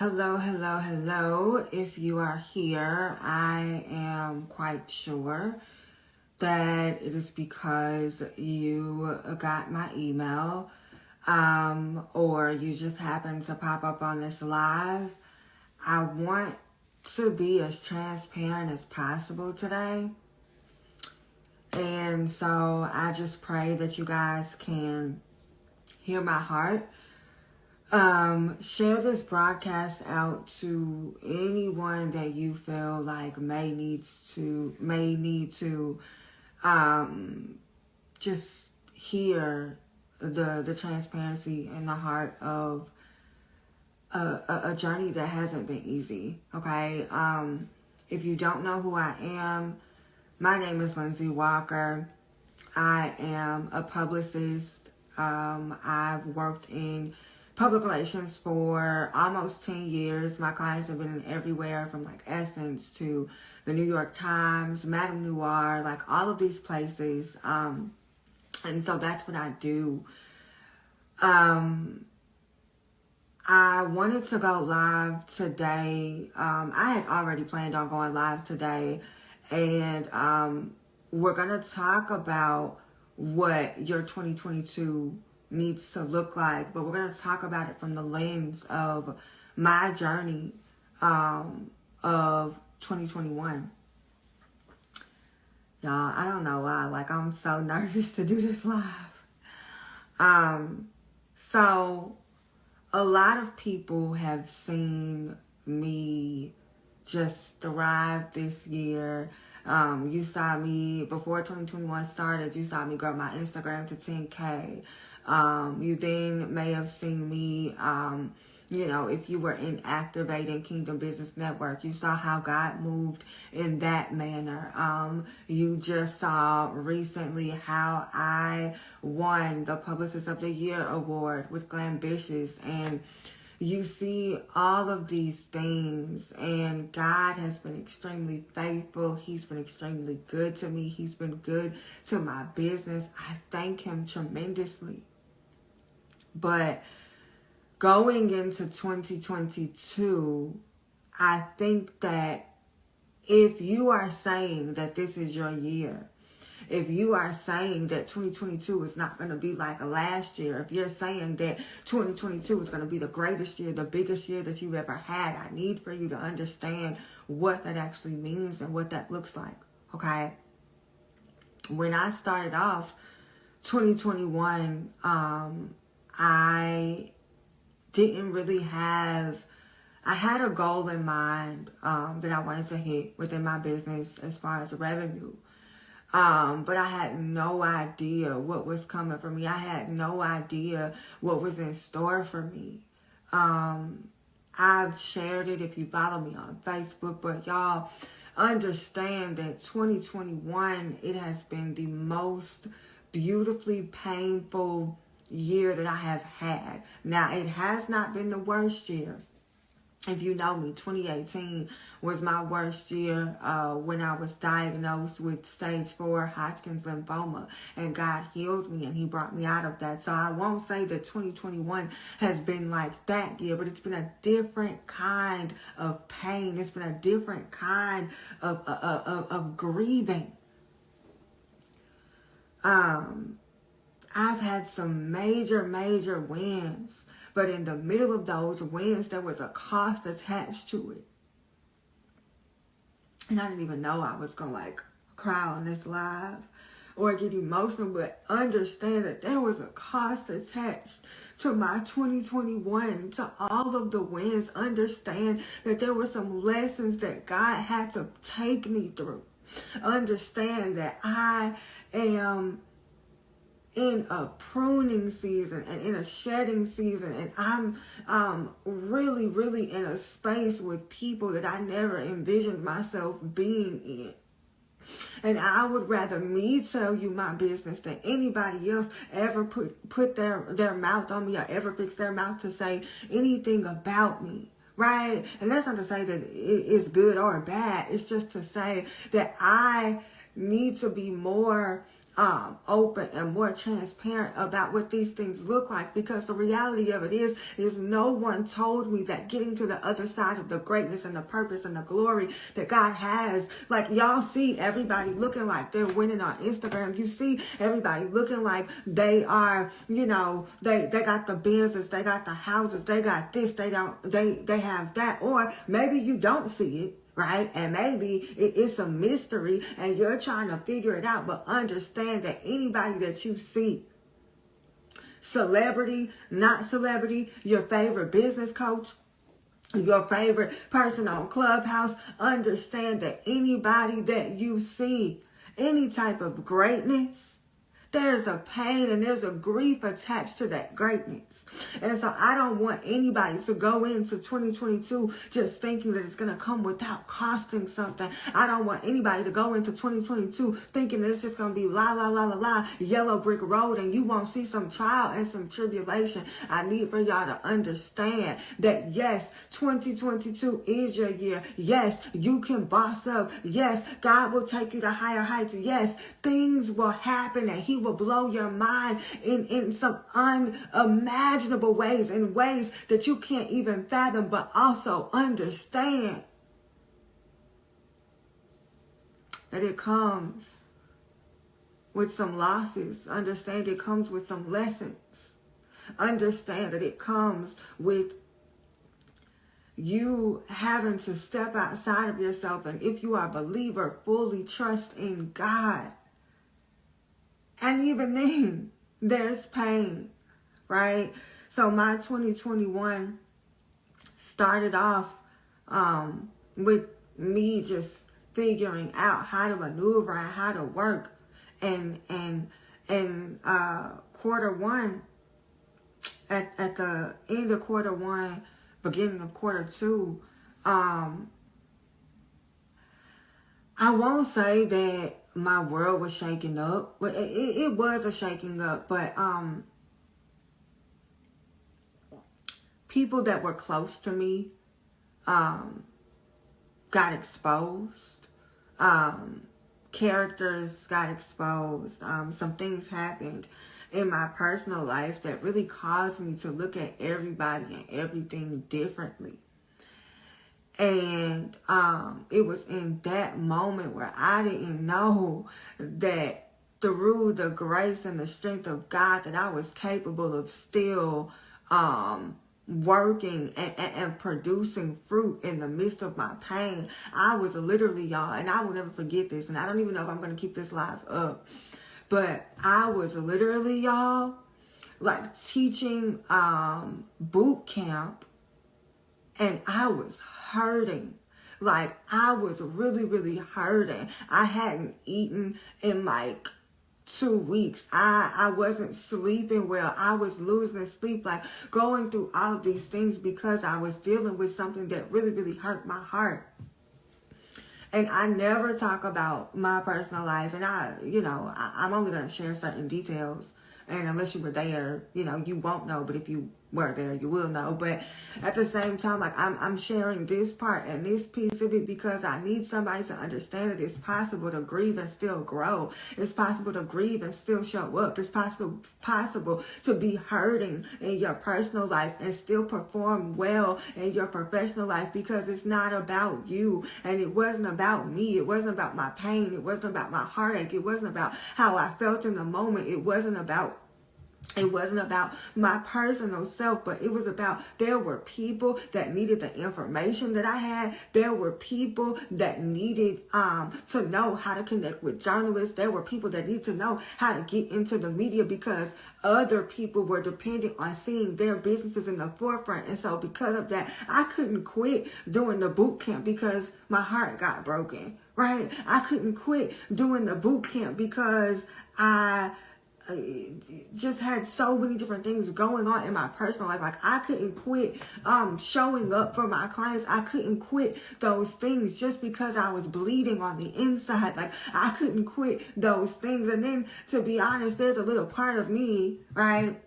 Hello, hello, hello. If you are here, I am quite sure that it is because you got my email, or you just happened to pop up on this live. I want to be as transparent as possible today. And so I just pray that you guys can hear my heart. Share this broadcast out to anyone that you feel like may need to just hear the transparency in the heart of a journey that hasn't been easy. Okay. If you don't know who I am, my name is Lindsay Walker. I am a publicist. I've worked in public relations for almost 10 years. My clients have been in everywhere from like Essence to the New York Times, Madame Noir, like all of these places. And so that's what I do. I wanted to go live today. I had already planned on going live today. And we're going to talk about what your 2022 needs to look like, but we're going to talk about it from the lens of my journey of 2021. Y'all, I don't know why, like I'm so nervous to do this live. So a lot of people have seen me just thrive this year. You saw me before 2021 started. You saw me grow my Instagram to 10K. You then may have seen me, if you were in Activating Kingdom Business Network, you saw how God moved in that manner. You just saw recently how I won the Publicist of the Year award with Glambitious, and you see all of these things, and God has been extremely faithful. He's been extremely good to me. He's been good to my business. I thank him tremendously. But going into 2022, I think that if you are saying that this is your year, if you are saying that 2022 is not going to be like last year, if you're saying that 2022 is going to be the greatest year, the biggest year that you've ever had, I need for you to understand what that actually means and what that looks like, okay? When I started off 2021, I didn't really have... I had a goal in mind that I wanted to hit within my business as far as revenue. But I had no idea what was coming for me. I had no idea what was in store for me. I've shared it if you follow me on Facebook, but y'all understand that 2021, it has been the most beautifully painful year that I have had. Now, it has not been the worst year. If you know me, 2018 was my worst year when I was diagnosed with stage 4 Hodgkin's lymphoma, and God healed me and he brought me out of that. So I won't say that 2021 has been like that year, but it's been a different kind of pain. It's been a different kind of grieving. I've had some major wins, but in the middle of those wins, there was a cost attached to it. And I didn't even know I was going to cry on this live or get emotional, but understand that there was a cost attached to my 2021, to all of the wins. Understand that there were some lessons that God had to take me through. Understand that I am in a pruning season and in a shedding season, and I'm really in a space with people that I never envisioned myself being in. And I would rather me tell you my business than anybody else ever put their mouth on me or ever fix their mouth to say anything about me. Right? And that's not to say that it's good or bad. It's just to say that I need to be more open and more transparent about what these things look like, because the reality of it is no one told me that getting to the other side of the greatness and the purpose and the glory that God has, like y'all see everybody looking like they're winning on Instagram. You see everybody looking like they are, they got the business, they got the houses, they got this, they have that, or maybe you don't see it. Right? And maybe it's a mystery and you're trying to figure it out, but understand that anybody that you see, celebrity, not celebrity, your favorite business coach, your favorite person on Clubhouse, understand that anybody that you see, any type of greatness, there's a pain and there's a grief attached to that greatness. And so I don't want anybody to go into 2022 just thinking that it's going to come without costing something. I don't want anybody to go into 2022 thinking that it's just going to be la, la, la, la, la, yellow brick road and you won't see some trial and some tribulation. I need for y'all to understand that yes, 2022 is your year. Yes, you can boss up. Yes, God will take you to higher heights. Yes, things will happen and He will blow your mind in some unimaginable ways, in ways that you can't even fathom, but also understand that it comes with some losses. Understand it comes with some lessons. Understand that it comes with you having to step outside of yourself, and if you are a believer, fully trust in God. And even then, there's pain, right? So my 2021 started off with me just figuring out how to maneuver and how to work. And quarter one, at the end of quarter one, beginning of quarter two, I won't say that my world was shaking up. Well, it was a shaking up, but people that were close to me got exposed. Characters got exposed. Some things happened in my personal life that really caused me to look at everybody and everything differently. And it was in that moment where I didn't know that through the grace and the strength of God that I was capable of still working and producing fruit in the midst of my pain. I was literally, y'all, and I will never forget this, and I don't even know if I'm going to keep this live up, but I was literally, y'all, like teaching boot camp, and I was hurting. Like, I was really, really hurting. I hadn't eaten in like 2 weeks. I wasn't sleeping well. I was losing sleep, like going through all of these things because I was dealing with something that really, really hurt my heart. And I never talk about my personal life. And I'm only going to share certain details. And unless you were there, you won't know. But if you were there, you will know. But at the same time, like I'm sharing this part and this piece of it because I need somebody to understand that it's possible to grieve and still grow. It's possible to grieve and still show up. It's possible to be hurting in your personal life and still perform well in your professional life, because it's not about you. And it wasn't about me. It wasn't about my pain. It wasn't about my heartache. It wasn't about how I felt in the moment. It wasn't about my personal self, but it was about, there were people that needed the information that I had. There were people that needed to know how to connect with journalists. There were people that needed to know how to get into the media because other people were dependent on seeing their businesses in the forefront. And so because of that, I couldn't quit doing the boot camp because my heart got broken, right? I couldn't quit doing the boot camp because I just had so many different things going on in my personal life. Like, I couldn't quit showing up for my clients. I couldn't quit those things just because I was bleeding on the inside. Like, I couldn't quit those things. And then, to be honest, there's a little part of me, right,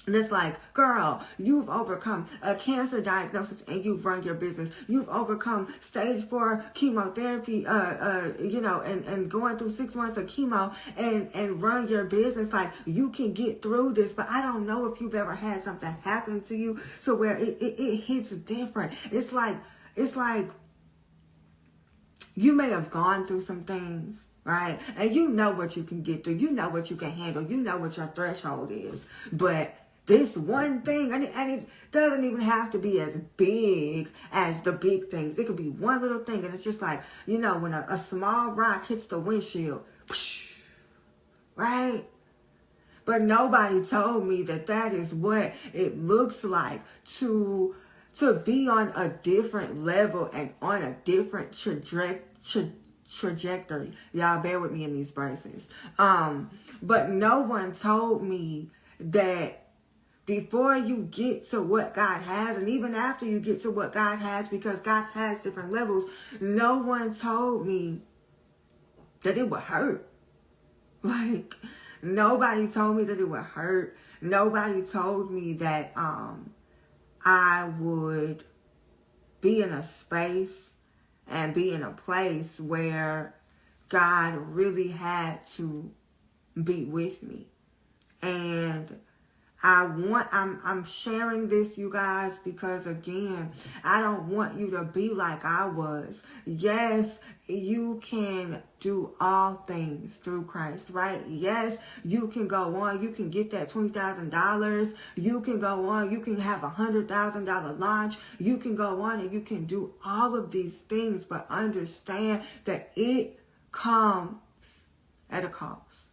And it's like, girl, you've overcome a cancer diagnosis and you've run your business. You've overcome stage 4 chemotherapy, and going through 6 months of chemo and run your business. Like, you can get through this. But I don't know if you've ever had something happen to you so where it hits different. It's like you may have gone through some things, right? And you know what you can get through. You know what you can handle. You know what your threshold is. But this one thing, and it doesn't even have to be as big as the big things. It could be one little thing, and it's just like, when a small rock hits the windshield, right? But nobody told me that is what it looks like to be on a different level and on a different trajectory. Y'all bear with me in these braces. But no one told me that before you get to what God has, and even after you get to what God has, because God has different levels, no one told me that it would hurt. Like, nobody told me that it would hurt. Nobody told me that I would be in a space and be in a place where God really had to be with me. And I'm sharing this, you guys, because again, I don't want you to be like I was. Yes, you can do all things through Christ, right? Yes, you can go on. You can get that $20,000. You can go on. You can have $100,000 launch. You can go on and you can do all of these things, but understand that it comes at a cost.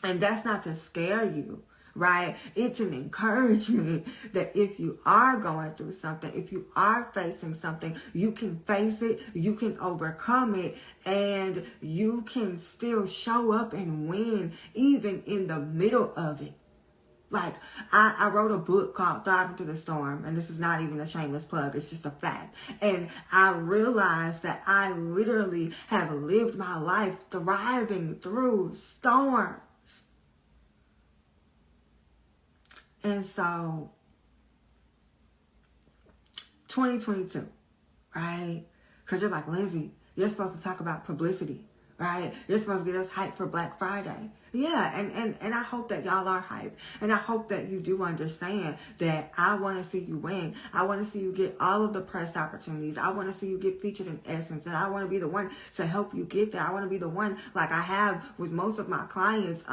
And that's not to scare you. Right? It's an encouragement that if you are going through something, if you are facing something, you can face it, you can overcome it, and you can still show up and win even in the middle of it. Like, I wrote a book called Thriving Through the Storm, and this is not even a shameless plug, it's just a fact. And I realized that I literally have lived my life thriving through storms. And so, 2022, right? Because you're like, Lindsay, you're supposed to talk about publicity, right? You're supposed to get us hyped for Black Friday. Yeah, and I hope that y'all are hyped. And I hope that you do understand that I want to see you win. I want to see you get all of the press opportunities. I want to see you get featured in Essence. And I want to be the one to help you get there. I want to be the one, like I have with most of my clients,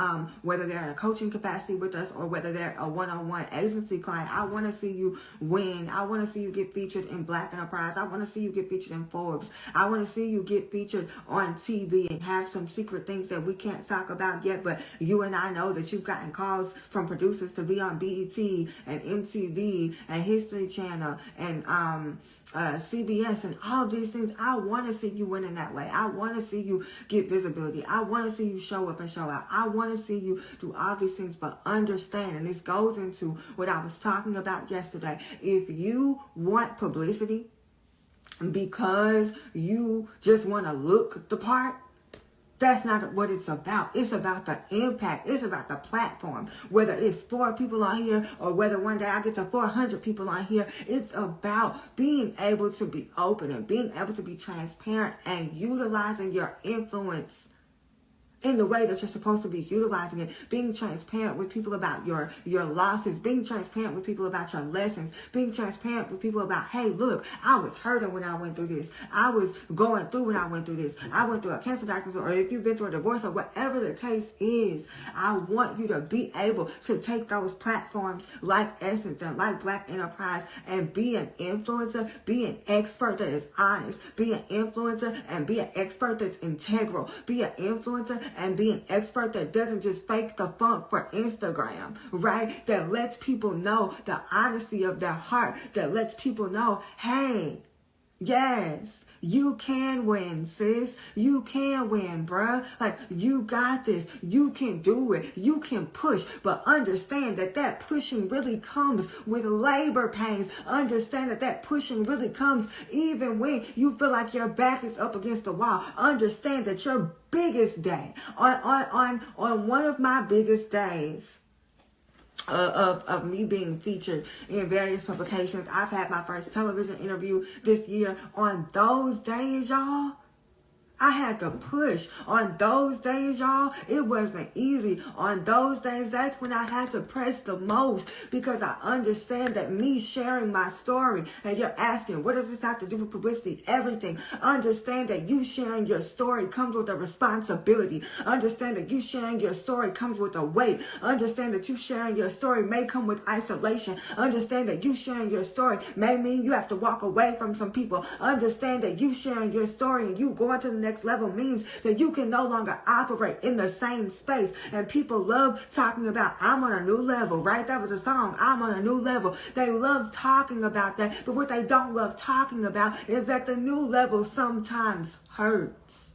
whether they're in a coaching capacity with us or whether they're a one-on-one agency client. I want to see you win. I want to see you get featured in Black Enterprise. I want to see you get featured in Forbes. I want to see you get featured on TV and have some secret things that we can't talk about yet, but you and I know that you've gotten calls from producers to be on BET and MTV and History Channel and CBS and all these things. I want to see you win in that way. I want to see you get visibility. I want to see you show up and show out. I want to see you do all these things, but understand, and this goes into what I was talking about yesterday. If you want publicity because you just want to look the part, that's not what it's about. It's about the impact. It's about the platform. Whether it's 4 people on here or whether one day I get to 400 people on here, it's about being able to be open and being able to be transparent and utilizing your influence in the way that you're supposed to be utilizing it, being transparent with people about your losses, being transparent with people about your lessons, being transparent with people about, hey, look, I was hurting when I went through this. I was going through when I went through this. I went through a cancer diagnosis, or if you've been through a divorce or whatever the case is, I want you to be able to take those platforms like Essence and like Black Enterprise and be an influencer, be an expert that is honest, be an influencer and be an expert that's integral, be an influencer and be an expert that doesn't just fake the funk for Instagram, right? That lets people know the honesty of their heart, that lets people know, hey, yes, you can win, sis. You can win, bruh. Like, you got this. You can do it. You can push. But understand that pushing really comes with labor pains. Understand that pushing really comes even when you feel like your back is up against the wall. Understand that your biggest day, on one of my biggest days, of me being featured in various publications. I've had my first television interview this year. On those days, y'all, I had to push. On those days, y'all, it wasn't easy. On those days, that's when I had to press the most, because I understand that me sharing my story, and you're asking, what does this have to do with publicity? Everything. Understand that you sharing your story comes with a responsibility. Understand that you sharing your story comes with a weight. Understand that you sharing your story may come with isolation. Understand that you sharing your story may mean you have to walk away from some people. Understand that you sharing your story and you going to the next level means that you can no longer operate in the same space. And people love talking about, I'm on a new level, right? That was a song, I'm on a new level. They love talking about that, but what they don't love talking about is that the new level sometimes hurts.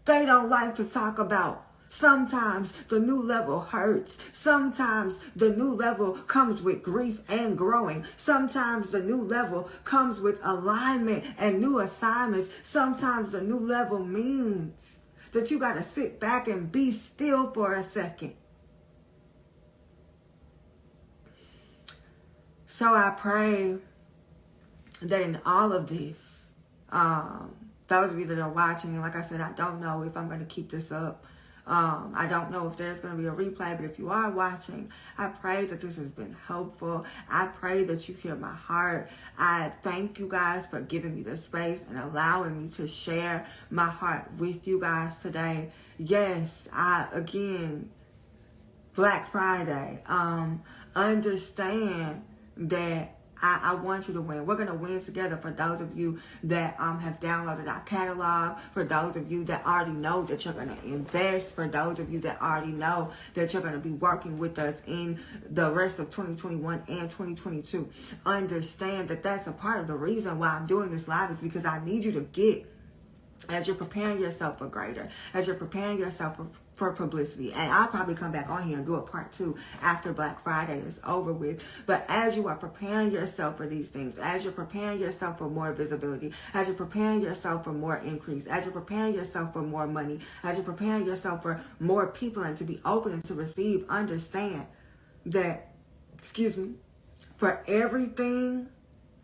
They don't like to talk about sometimes the new level hurts. Sometimes the new level comes with grief and growing. Sometimes the new level comes with alignment and new assignments. Sometimes the new level means that you got to sit back and be still for a second. So I pray that in all of this, those of you that are watching, like I said, I don't know if I'm going to keep this up. I don't know if there's going to be a replay, but if you are watching, I pray that this has been helpful. I pray that you hear my heart. I thank you guys for giving me the space and allowing me to share my heart with you guys today. Yes, again, Black Friday. Understand that I want you to win. We're going to win together. For those of you that have downloaded our catalog, for those of you that already know that you're going to invest, for those of you that already know that you're going to be working with us in the rest of 2021 and 2022, understand that that's a part of the reason why I'm doing this live, is because I need you to get, as you're preparing yourself for greater, as you're preparing yourself for publicity. And I'll probably come back on here and do a part 2 after Black Friday is over with. But as you are preparing yourself for these things, as you're preparing yourself for more visibility, as you're preparing yourself for more increase, as you're preparing yourself for more money, as you're preparing yourself for more people and to be open and to receive, understand that, for everything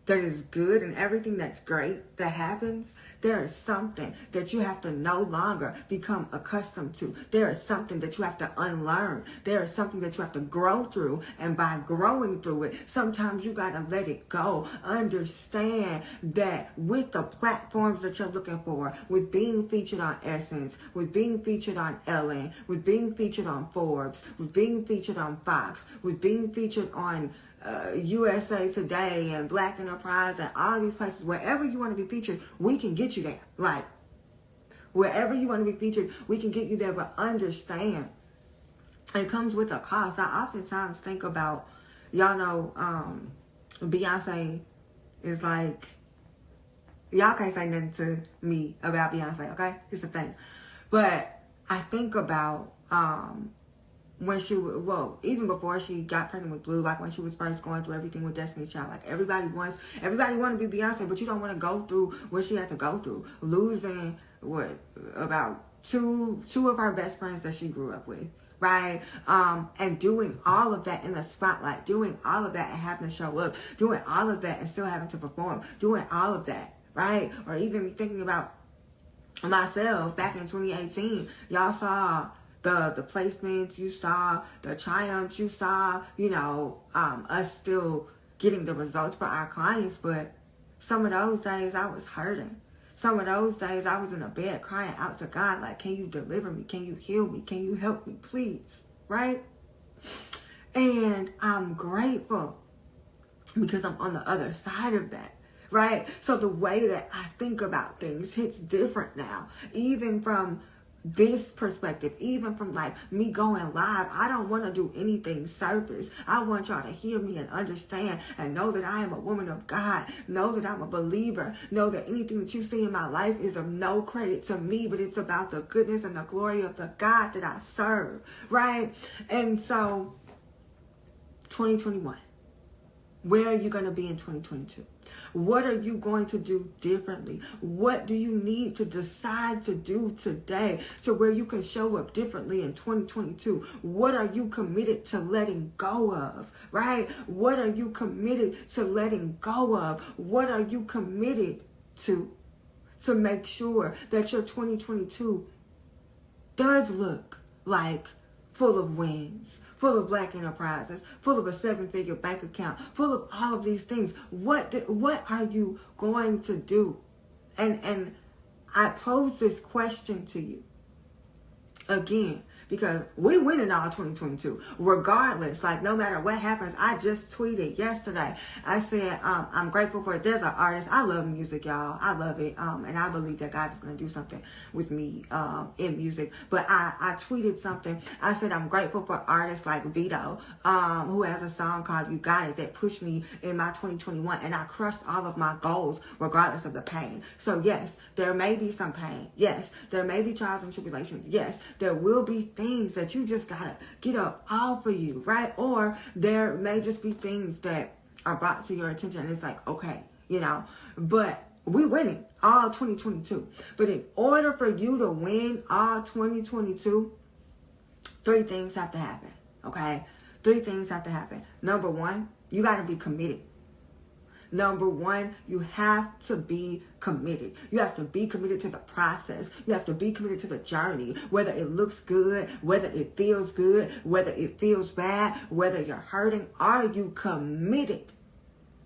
that is good and everything that's great that happens, there is something that you have to no longer become accustomed to. There is something that you have to unlearn. There is something that you have to grow through. And by growing through it, sometimes you got to let it go. Understand that with the platforms that you're looking for, with being featured on Essence, with being featured on Ellen, with being featured on Forbes, with being featured on Fox, with being featured on USA Today and Black Enterprise and all these places, wherever you want to be featured, we can get you there. Like, wherever you want to be featured, we can get you there. But understand, it comes with a cost. I oftentimes think about, y'all know, Beyonce is like, y'all can't say nothing to me about Beyonce, okay? It's a thing. But I think about, when she, even before she got pregnant with Blue, like when she was first going through everything with Destiny's Child, like everybody want to be Beyonce, but you don't want to go through what she had to go through, losing about two of her best friends that she grew up with, right? And doing all of that in the spotlight, doing all of that and having to show up, doing all of that and still having to perform, doing all of that, right? Or even me thinking about myself back in 2018, y'all saw the placements, you saw the triumphs, you saw, us still getting the results for our clients. But some of those days I was hurting. Some of those days I was in a bed crying out to God, like, can you deliver me? Can you heal me? Can you help me, please? Right? And I'm grateful because I'm on the other side of that. Right? So the way that I think about things hits different now, even from this perspective, even from like me going live. I don't want to do anything surface. I want y'all to hear me and understand and know that I am a woman of God. Know that I'm a believer. Know that anything that you see in my life is of no credit to me, but it's about the goodness and the glory of the God that I serve, right? And so 2021, Where are you going to be in 2022? What are you going to do differently? What do you need to decide to do today so where you can show up differently in 2022? What are you committed to letting go of, right? What are you committed to letting go of? What are you committed to make sure that your 2022 does look like full of wins, full of Black enterprises, full of a 7-figure bank account, full of all of these things? What are you going to do? And I pose this question to you again, because we win in all 2022, regardless. Like, no matter what happens. I just tweeted yesterday. I said, I'm grateful for it. There's an artist. I love music, y'all. I love it. And I believe that God is going to do something with me in music. But I tweeted something. I said, I'm grateful for artists like Vito, who has a song called You Got It that pushed me in my 2021. And I crushed all of my goals, regardless of the pain. So yes, there may be some pain. Yes, there may be trials and tribulations. Yes, there will be things that you just gotta get up off of you, right? Or there may just be things that are brought to your attention and it's like, okay, but we winning all 2022. But in order for you to win all 2022, 3 things have to happen, okay? 3 things have to happen. Number 1, you gotta be committed. Number 1, you have to be committed. You have to be committed to the process. You have to be committed to the journey. Whether it looks good, whether it feels good, whether it feels bad, whether you're hurting, are you committed?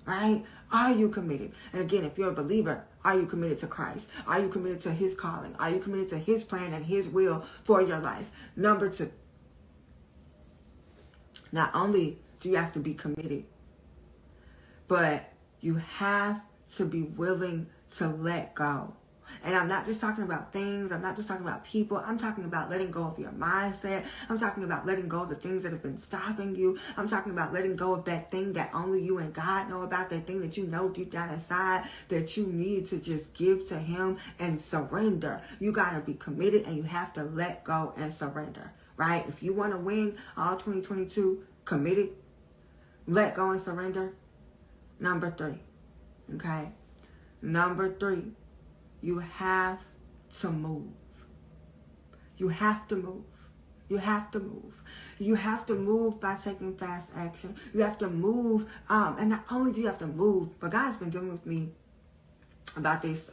Right? Are you committed? And again, if you're a believer, are you committed to Christ? Are you committed to His calling? Are you committed to His plan and His will for your life? Number 2, not only do you have to be committed, but you have to be willing to let go. And I'm not just talking about things. I'm not just talking about people. I'm talking about letting go of your mindset. I'm talking about letting go of the things that have been stopping you. I'm talking about letting go of that thing that only you and God know about, that thing that you know deep down inside that you need to just give to Him and surrender. You got to be committed and you have to let go and surrender, right? If you want to win all 2022, committed, let go and surrender. Number 3, okay? Number 3, you have to move. You have to move. You have to move. You have to move by taking fast action. You have to move, and not only do you have to move, but God's been dealing with me about this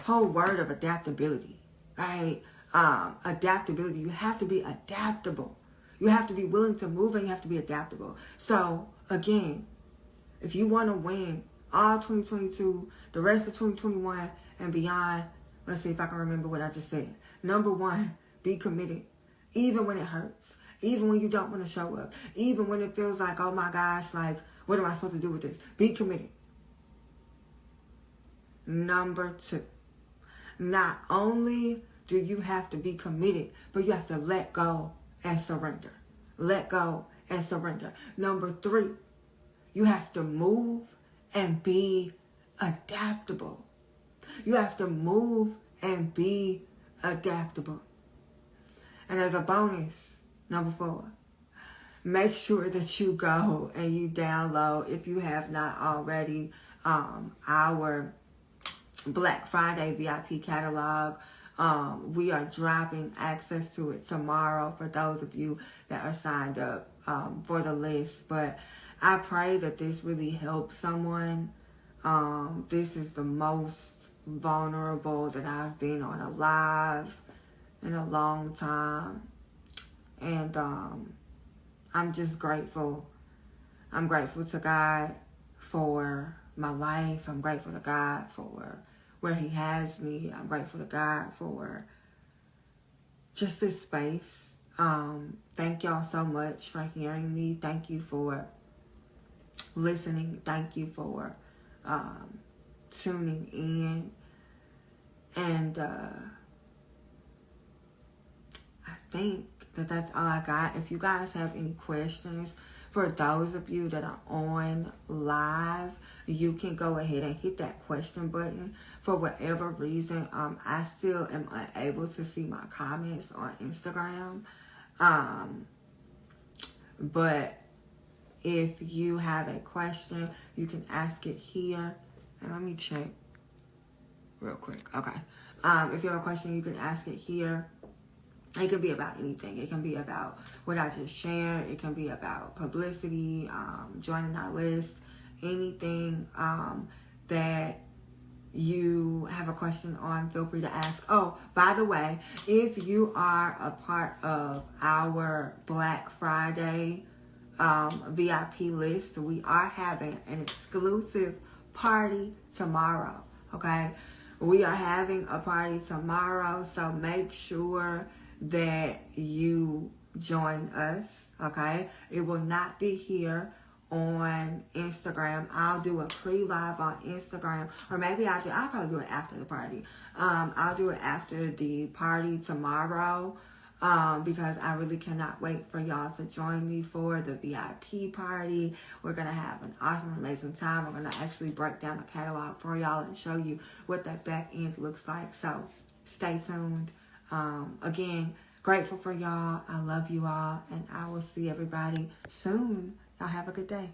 whole word of adaptability, right? Adaptability. You have to be adaptable. You have to be willing to move and you have to be adaptable. So, again, if you want to win all 2022, the rest of 2021 and beyond, let's see if I can remember what I just said. Number 1, be committed. Even when it hurts. Even when you don't want to show up. Even when it feels like, oh my gosh, like, what am I supposed to do with this? Be committed. Number 2, not only do you have to be committed, but you have to let go and surrender. Let go and surrender. Number 3, you have to move and be adaptable. You have to move and be adaptable. And as a bonus, number 4, make sure that you go and you download, if you have not already, our Black Friday VIP catalog. We are dropping access to it tomorrow for those of you that are signed up for the list. But I pray that this really helps someone. This is the most vulnerable that I've been on a live in a long time. And I'm just grateful. I'm grateful to God for my life. I'm grateful to God for where He has me. I'm grateful to God for just this space. Thank y'all so much for hearing me. Thank you for listening. Thank you for tuning in. And I think that that's all I got. If you guys have any questions, for those of you that are on live, you can go ahead and hit that question button. For whatever reason, I still am unable to see my comments on Instagram. But If you have a question, you can ask it here. And let me check real quick. Okay. If you have a question, you can ask it here. It can be about anything. It can be about what I just shared. It can be about publicity, joining our list, anything that you have a question on, feel free to ask. Oh, by the way, if you are a part of our Black Friday VIP list, we are having an exclusive party tomorrow, okay? We are having a party tomorrow, so make sure that you join us, okay? It will not be here on Instagram. I'll do a pre-live on Instagram, or maybe I'll probably do it after the party. I'll do it after the party tomorrow, because I really cannot wait for y'all to join me for the VIP party. We're going to have an awesome, amazing time. We're going to actually break down the catalog for y'all and show you what that back end looks like. So stay tuned. Again, grateful for y'all. I love you all, and I will see everybody soon. Y'all have a good day.